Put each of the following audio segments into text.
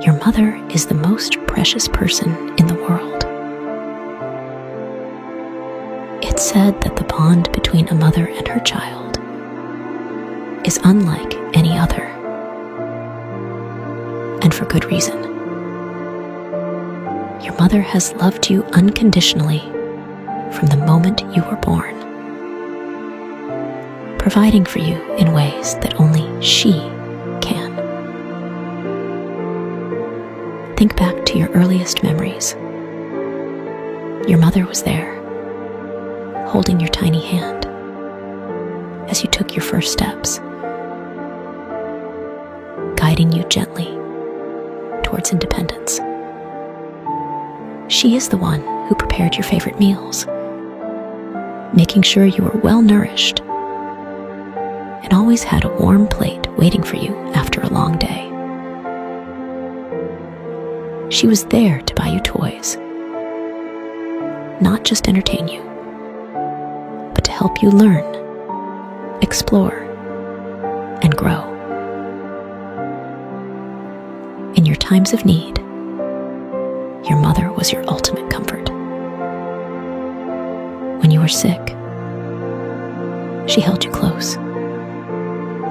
Your mother is the most precious person in the world. It's said that the bond between a mother and her child is unlike any other, and for good reason. Your mother has loved you unconditionally from the moment you were born, providing for you in ways that only she can. Think back to your earliest memories. Your mother was there, holding your tiny hand as you took your first steps, guiding you gently towards independence. She is the one who prepared your favorite meals, making sure you were well nourished, and always had a warm plate waiting for you after a long day. She was there to buy you toys, not just entertain you, but to help you learn, explore, and grow. In your times of need, your mother was your ultimate comfort. When you were sick, she held you close,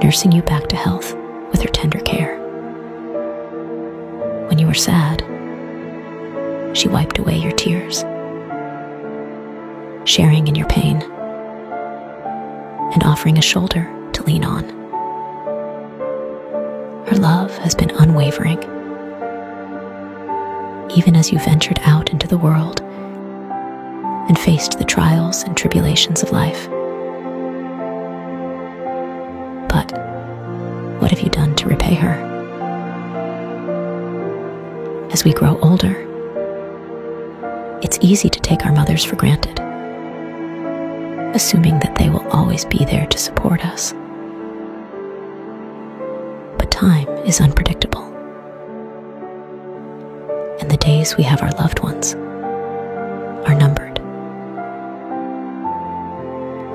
nursing you back to health with her tender care. When you were sad, she wiped away your tears, sharing in your pain and offering a shoulder to lean on. Her love has been unwavering, even as you ventured out into the world and faced the trials and tribulations of life. But what have you done to repay her? As we grow older, it's easy to take our mothers for granted, assuming that they will always be there to support us. But time is unpredictable, and the days we have our loved ones are numbered.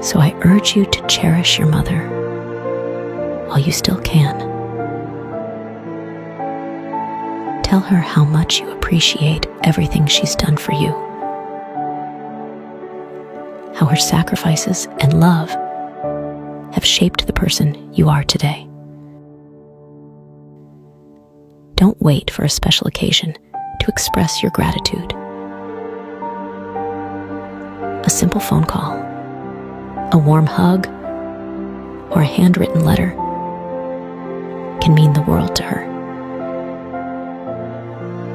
So I urge you to cherish your mother while you still can. Tell her how much you appreciate everything she's done for you, how her sacrifices and love have shaped the person you are today. Don't wait for a special occasion to express your gratitude. A simple phone call, a warm hug, or a handwritten letter can mean the world to her.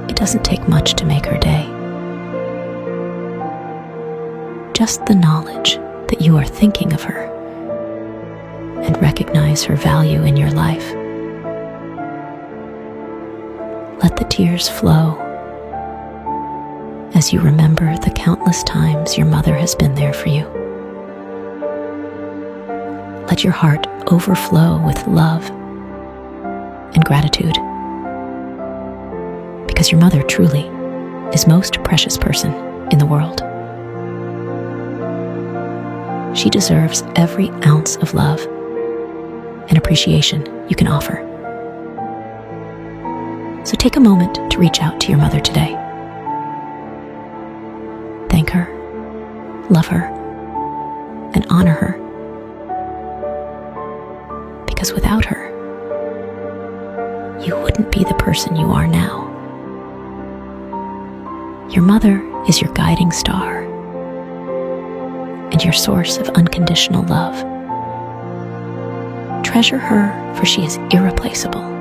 It doesn't take much to make her day. Just the knowledge that you are thinking of her and recognize her value in your life. Let the tears flow as you remember the countless times your mother has been there for you. Let your heart overflow with love and gratitude, because your mother truly is the most precious person in the world. She deserves every ounce of love and appreciation you can offer. So take a moment to reach out to your mother today. Thank her, love her, and honor her. Because without her, you wouldn't be the person you are now. Your mother is your guiding star and your source of unconditional love. Treasure her, for she is irreplaceable.